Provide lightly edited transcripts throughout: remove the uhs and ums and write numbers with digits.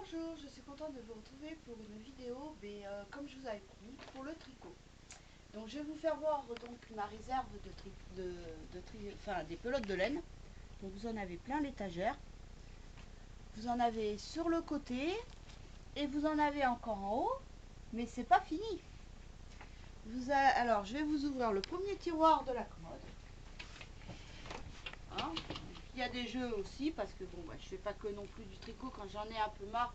Bonjour, je suis contente de vous retrouver pour une vidéo, comme je vous avais promis, pour le tricot. Donc je vais vous faire voir donc ma réserve des pelotes de laine. Donc vous en avez plein l'étagère. Vous en avez sur le côté et vous en avez encore en haut, mais c'est pas fini. Alors je vais vous ouvrir le premier tiroir de la commode. Hein, il y a des jeux aussi parce que bon, je fais pas que non plus du tricot quand j'en ai un peu marre.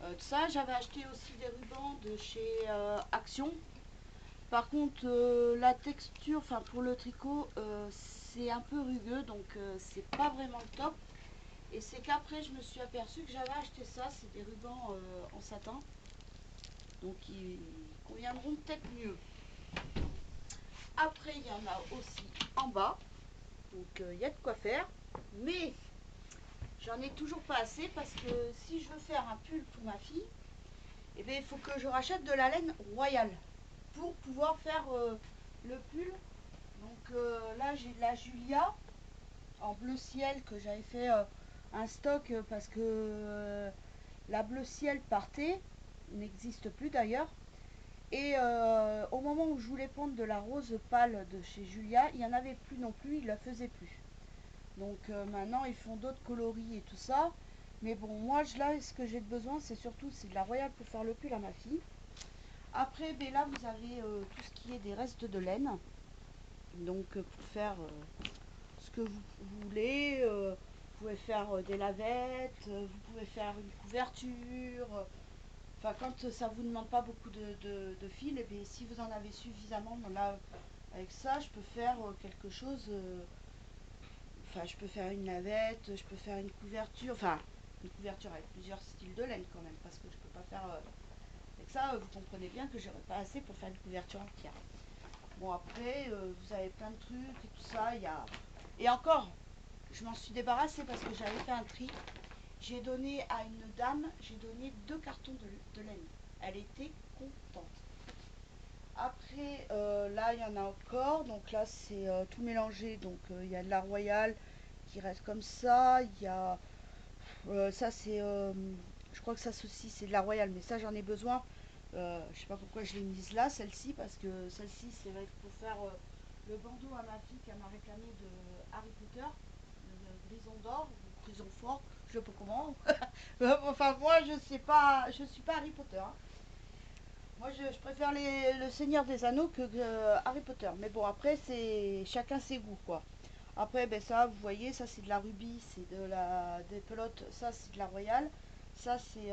De ça, j'avais acheté aussi des rubans de chez Action. Par contre, la texture, enfin pour le tricot, c'est un peu rugueux, donc c'est pas vraiment le top. Et c'est qu'après, je me suis aperçue que j'avais acheté ça, c'est des rubans en satin, donc ils conviendront peut-être mieux. Après, il y en a aussi en bas, donc il y a de quoi faire, mais j'en ai toujours pas assez parce que si je veux faire un pull pour ma fille, eh bien, il faut que je rachète de la laine royale pour pouvoir faire le pull. Donc là, j'ai de la Julia en bleu ciel que j'avais fait un stock parce que la bleu ciel partait, n'existe plus d'ailleurs. Et au moment où je voulais prendre de la rose pâle de chez Julia, il n'y en avait plus non plus, ils la faisaient plus. Donc maintenant, ils font d'autres coloris et tout ça. Mais bon, moi, là, ce que j'ai besoin, c'est surtout de la royale pour faire le pull à ma fille. Après, là, vous avez tout ce qui est des restes de laine. Donc, pour faire ce que vous voulez, vous pouvez faire des lavettes, vous pouvez faire une couverture. Enfin, quand ça vous demande pas beaucoup de fil, et bien, si vous en avez suffisamment, là, avec ça, je peux faire quelque chose. Enfin, je peux faire une lavette, je peux faire une couverture. Enfin, une couverture avec plusieurs styles de laine quand même, parce que je peux pas faire avec ça. Vous comprenez bien que j'aurais pas assez pour faire une couverture entière. Bon, après, vous avez plein de trucs et tout ça. Et encore, je m'en suis débarrassée parce que j'avais fait un tri. J'ai donné à une dame, j'ai donné 2 cartons de laine. Elle était contente. Après, là, il y en a encore. Donc là, c'est tout mélangé. Donc, il y a de la royale qui reste comme ça. Il y a... ça, c'est... je crois que ça aussi, c'est de la royale. Mais ça, j'en ai besoin. Je sais pas pourquoi je l'ai mise là, celle-ci. Parce que celle-ci, c'est pour faire le bandeau à ma fille qu'elle m'a réclamé de Harry Potter. Le grison d'or, ou grison fort, je sais pas comment. Enfin, moi, je suis pas Harry Potter. Hein. Moi, je préfère le Seigneur des Anneaux que Harry Potter. Mais bon, après, c'est chacun ses goûts, quoi. Après, ça, vous voyez, ça, c'est de la rubis, c'est des pelotes. Ça, c'est de la royale. Ça, c'est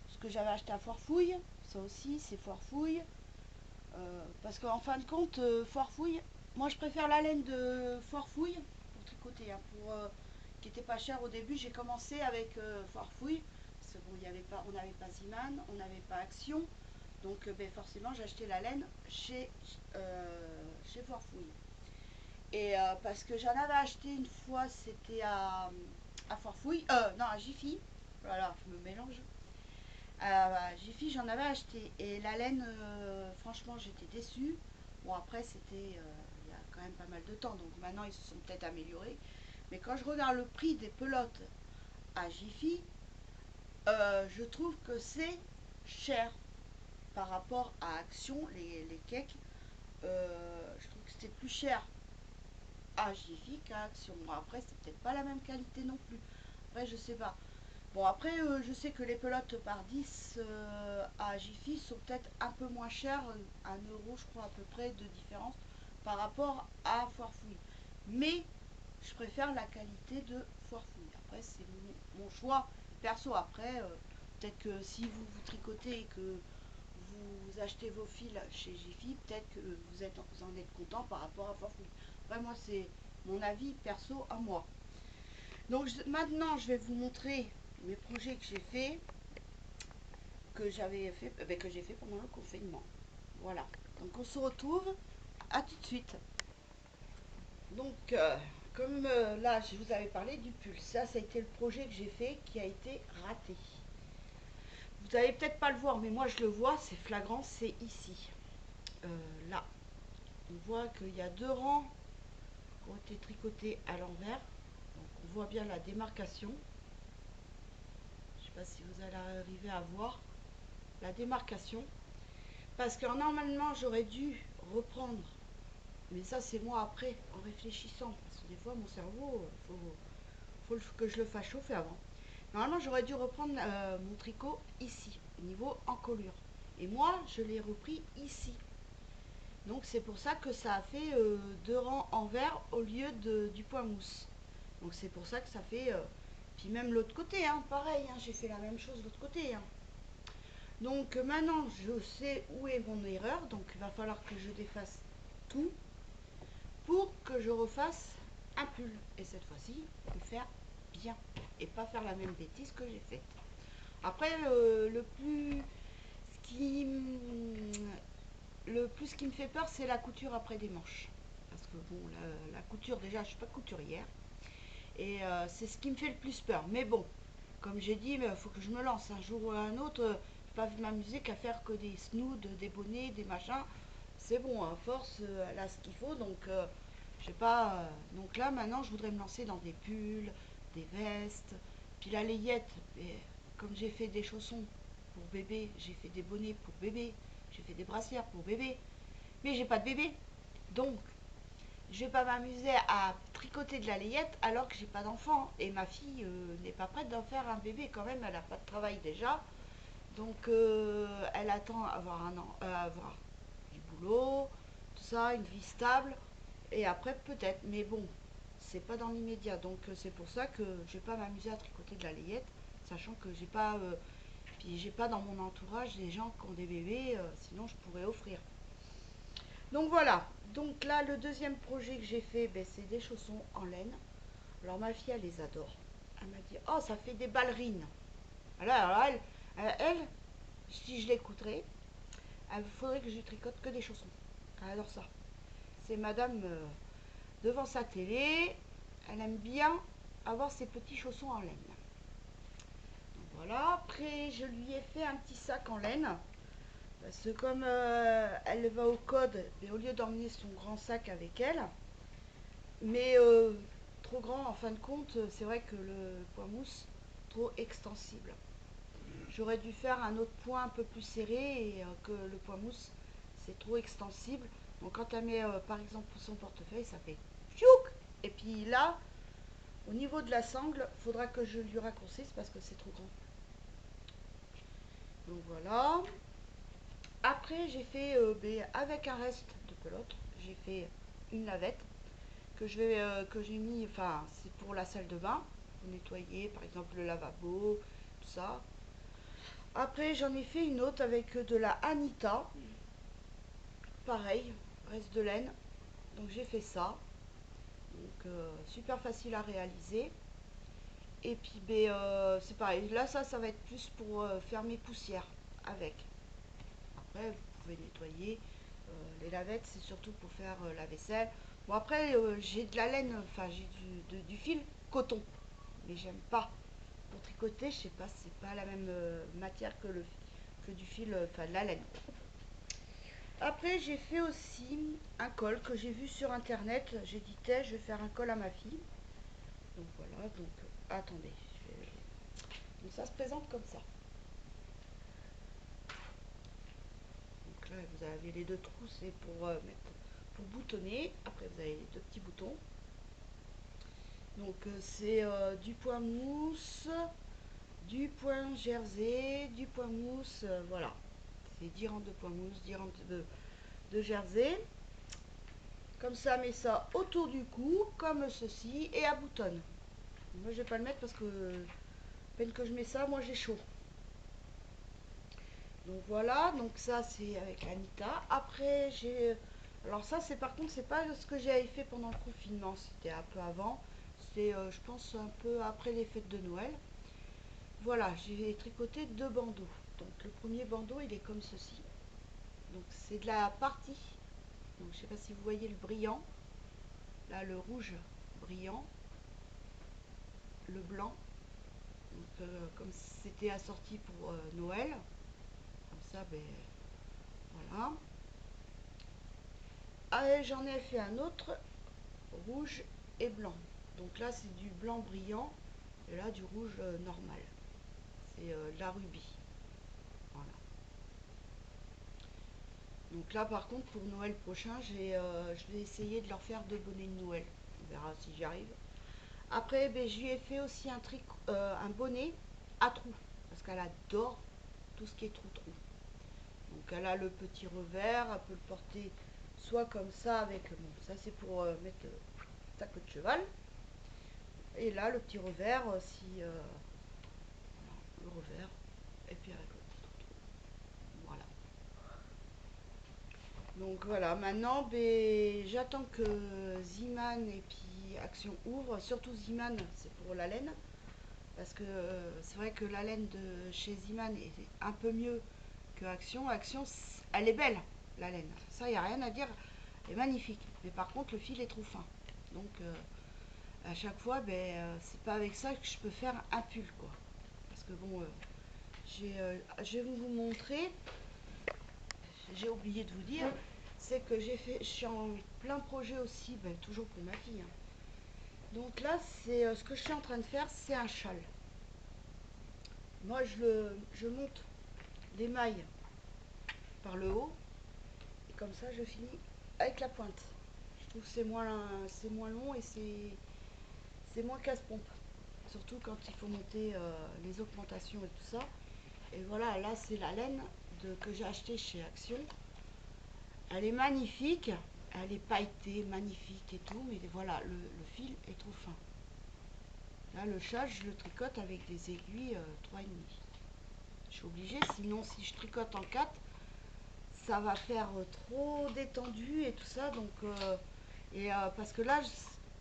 ce que j'avais acheté à Foirefouille. Ça aussi, c'est Foirefouille. Parce qu'en fin de compte, Foirefouille, moi, je préfère la laine de Foirefouille pour tricoter, hein, qui était pas cher au début. J'ai commencé avec Foirefouille. Parce que bon, on n'avait pas Ziman, on n'avait pas Action. Donc forcément, j'ai acheté la laine chez Foirefouille. Et parce que j'en avais acheté une fois, c'était à Foirefouille. Non, à Jiffy. Voilà, je me mélange. Jiffy, j'en avais acheté. Et la laine, franchement, j'étais déçue. Bon, après, c'était il y a quand même pas mal de temps. Donc maintenant, ils se sont peut-être améliorés. Mais quand je regarde le prix des pelotes à Jiffy, je trouve que c'est cher par rapport à Action, les cakes. Je trouve que c'était plus cher à Jiffy qu'à Action. Bon, après, c'est peut-être pas la même qualité non plus. Après, je sais pas. Bon, après, je sais que les pelotes par 10 à Jiffy sont peut-être un peu moins chères, 1 euro, je crois, à peu près de différence par rapport à Foirefouille. Mais je préfère la qualité de Foirefouille. Après, c'est mon choix perso. Après, peut-être que si vous tricotez et que vous achetez vos fils chez Jiffy, peut-être que vous en êtes content par rapport à Foirefouille. Après, moi, c'est mon avis perso à moi. Donc maintenant, je vais vous montrer mes projets que j'ai fait, que j'ai fait pendant le confinement. Voilà. Donc on se retrouve à tout de suite. Donc comme là, je vous avais parlé du pull. Ça a été le projet que j'ai fait qui a été raté. Vous n'allez peut-être pas le voir, mais moi je le vois, c'est flagrant, c'est ici. Là, on voit qu'il y a 2 rangs qui ont été tricotés à l'envers. Donc on voit bien la démarcation. Je ne sais pas si vous allez arriver à voir la démarcation. Parce que normalement, j'aurais dû reprendre. Mais ça, c'est moi après, en réfléchissant. Parce que des fois, mon cerveau, faut que je le fasse chauffer avant. Normalement, j'aurais dû reprendre mon tricot ici, au niveau encolure. Et moi, je l'ai repris ici. Donc, c'est pour ça que ça a fait 2 rangs envers au lieu du point mousse. Donc, c'est pour ça que ça fait... puis même l'autre côté, hein, pareil, hein, j'ai fait la même chose de l'autre côté. Hein. Donc, maintenant, je sais où est mon erreur. Donc, il va falloir que je défasse tout pour que je refasse un pull. Et cette fois-ci, le faire bien. Et pas faire la même bêtise que j'ai faite. Après, ce qui me fait peur, c'est la couture après des manches. Parce que bon, la couture, déjà, je suis pas couturière. Et c'est ce qui me fait le plus peur. Mais bon, comme j'ai dit, il faut que je me lance un jour ou un autre. Je ne vais pas m'amuser qu'à faire que des snoods, des bonnets, des machins. C'est bon, à force, elle a ce qu'il faut. Donc, je sais pas. Donc là, maintenant, je voudrais me lancer dans des pulls, des vestes. Puis la layette, comme j'ai fait des chaussons pour bébé, j'ai fait des bonnets pour bébé, j'ai fait des brassières pour bébé. Mais j'ai pas de bébé. Donc, je vais pas m'amuser à tricoter de la layette alors que j'ai pas d'enfant. Et ma fille n'est pas prête d'en faire un bébé quand même, elle a pas de travail déjà. Donc elle attend avoir avoir du boulot, tout ça, une vie stable. Et après peut-être, mais bon, c'est pas dans l'immédiat. Donc c'est pour ça que je vais pas m'amuser à tricoter de la layette, sachant que j'ai pas puis j'ai pas dans mon entourage des gens qui ont des bébés, sinon je pourrais offrir. Donc voilà, donc là le deuxième projet que j'ai fait, ben, c'est des chaussons en laine. Alors ma fille elle les adore. Elle m'a dit, oh ça fait des ballerines. Alors elle, si je l'écouterais, il faudrait que je lui tricote que des chaussons. Elle adore ça. C'est madame devant sa télé, elle aime bien avoir ses petits chaussons en laine. Donc voilà, après je lui ai fait un petit sac en laine. Parce que comme elle va au code, et au lieu d'emmener son grand sac avec elle, mais trop grand en fin de compte, c'est vrai que le point mousse, trop extensible. J'aurais dû faire un autre point un peu plus serré et que le point mousse, c'est trop extensible. Donc quand elle met par exemple son portefeuille, ça fait fiouk. Et puis là, au niveau de la sangle, il faudra que je lui raccourcisse parce que c'est trop grand. Donc voilà. Après, j'ai fait avec un reste de pelote, j'ai fait une lavette que j'ai mis, enfin, c'est pour la salle de bain, pour nettoyer par exemple le lavabo, tout ça. Après, j'en ai fait une autre avec de la Anita, pareil, reste de laine. Donc j'ai fait ça. Donc super facile à réaliser. Et puis c'est pareil, là ça va être plus pour faire mes poussières avec. Après, vous pouvez nettoyer. Les lavettes, c'est surtout pour faire la vaisselle. Bon, après, j'ai de la laine, enfin, j'ai du fil coton. Mais j'aime pas. Pour tricoter, je sais pas, c'est pas la même matière que du fil, enfin, de la laine. Après, j'ai fait aussi un col que j'ai vu sur internet. J'ai dit, je vais faire un col à ma fille. Donc voilà, donc attendez. Donc ça se présente comme ça. Donc là, vous avez les 2 trous, c'est pour boutonner. Après, vous avez les 2 petits boutons. Donc c'est du point mousse, du point jersey, du point mousse, voilà. C'est 10 rangs de point mousse, 10 rangs de jersey. Comme ça, met ça autour du cou, comme ceci, et à boutonne. Moi, je vais pas le mettre parce que, peine que je mets ça, moi j'ai chaud. Donc voilà, donc ça c'est avec l'Anita. Après, alors ça, c'est par contre, c'est pas ce que j'avais fait pendant le confinement, c'était un peu avant. C'est, je pense, un peu après les fêtes de Noël. Voilà, j'ai tricoté 2 bandeaux. Donc le premier bandeau, il est comme ceci. Donc c'est de la partie. Donc je sais pas si vous voyez le brillant. Là, le rouge brillant. Le blanc. Donc comme c'était assorti pour Noël. Comme ça, ben voilà. Ah, j'en ai fait un autre rouge et blanc. Donc là, c'est du blanc brillant. Et là, du rouge normal. et la rubis. Voilà. Donc là par contre pour Noël prochain, je vais essayer de leur faire 2 bonnets de Noël. On verra si j'y arrive. Après, ben, je lui ai fait aussi un bonnet à trous, parce qu'elle adore tout ce qui est trou-trou. Donc elle a le petit revers, elle peut le porter soit comme ça avec, bon ça c'est pour mettre sa queue de cheval. Et là le petit revers, si le revers, et puis avec le petit trou-trou. Voilà. Donc voilà, maintenant ben, j'attends que Ziman et puis Action ouvrent, surtout Ziman, c'est pour la laine. Parce que c'est vrai que la laine de chez Ziman est un peu mieux que Action. Action, elle est belle, la laine. Ça, il n'y a rien à dire. Elle est magnifique. Mais par contre, le fil est trop fin. Donc, à chaque fois, ben, c'est pas avec ça que je peux faire un pull, quoi. Parce que bon, je vais vous montrer. J'ai oublié de vous dire. C'est que je suis en plein projet aussi, ben, toujours pour ma fille. Hein. Donc là, c'est ce que je suis en train de faire, c'est un châle. Moi, je monte les mailles par le haut et comme ça, je finis avec la pointe. Je trouve que c'est moins long et c'est moins casse-pompe. Surtout quand il faut monter les augmentations et tout ça. Et voilà, là, c'est la laine que j'ai achetée chez Action. Elle est magnifique. Elle est pailletée, magnifique et tout. Mais voilà, le fil est trop fin. Là, le châle, je le tricote avec des aiguilles 3,5. Je suis obligée, sinon si je tricote en 4, ça va faire trop détendu et tout ça. Donc, parce que là,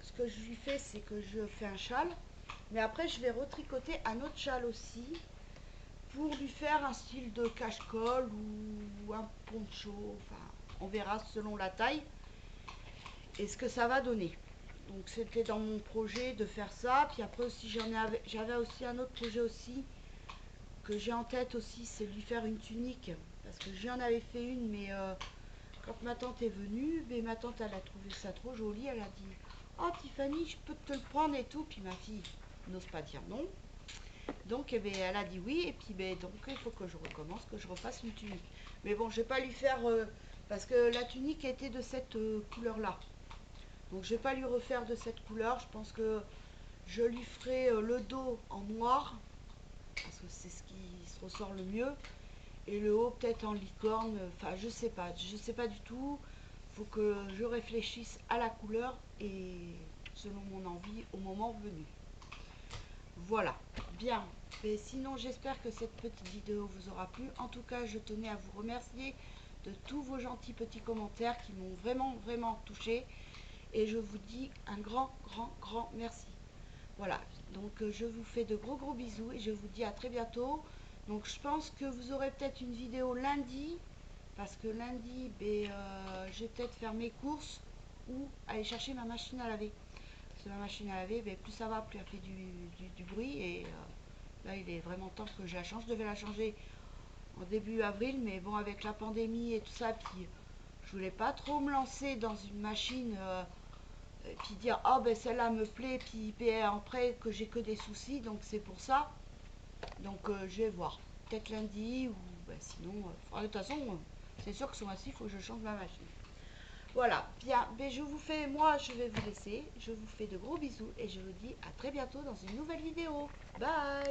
ce que je lui fais, c'est que je fais un châle. Mais après, je vais retricoter un autre châle aussi pour lui faire un style de cache-colle ou un poncho. Enfin, on verra selon la taille et ce que ça va donner. Donc, c'était dans mon projet de faire ça. Puis après aussi, j'avais aussi un autre projet aussi que j'ai en tête aussi, c'est de lui faire une tunique. Parce que j'en avais fait une, mais quand ma tante est venue, mais ma tante, elle a trouvé ça trop joli. Elle a dit, oh Tiffany, je peux te le prendre et tout. Puis ma fille n'ose pas dire non. Donc eh bien, elle a dit oui. Et puis donc il faut que je recommence, que je refasse une tunique. Mais bon, je vais pas lui faire... parce que la tunique était de cette couleur-là. Donc je vais pas lui refaire de cette couleur. Je pense que je lui ferai le dos en noir. Parce que c'est ce qui se ressort le mieux. Et le haut peut-être en licorne, enfin je sais pas du tout. Faut que je réfléchisse à la couleur et selon mon envie au moment venu. Voilà, bien. Et sinon j'espère que cette petite vidéo vous aura plu. En tout cas, je tenais à vous remercier de tous vos gentils petits commentaires qui m'ont vraiment touché. Et je vous dis un grand merci. Voilà, donc je vous fais de gros bisous et je vous dis à très bientôt. Donc je pense que vous aurez peut-être une vidéo lundi, parce que lundi, je vais peut-être faire mes courses ou aller chercher ma machine à laver. Parce que ma machine à laver, plus ça va, plus elle fait du bruit. Et là, il est vraiment temps que je la change. Je devais la changer en début avril, mais bon, avec la pandémie et tout ça, puis je voulais pas trop me lancer dans une machine... et puis dire oh ben celle-là me plaît, puis après que j'ai que des soucis, donc c'est pour ça. Donc je vais voir, peut-être lundi ou ben, sinon de toute façon c'est sûr que ce mois-ci il faut que je change ma machine. Voilà, bien, ben, moi je vais vous laisser, je vous fais de gros bisous et je vous dis à très bientôt dans une nouvelle vidéo. Bye.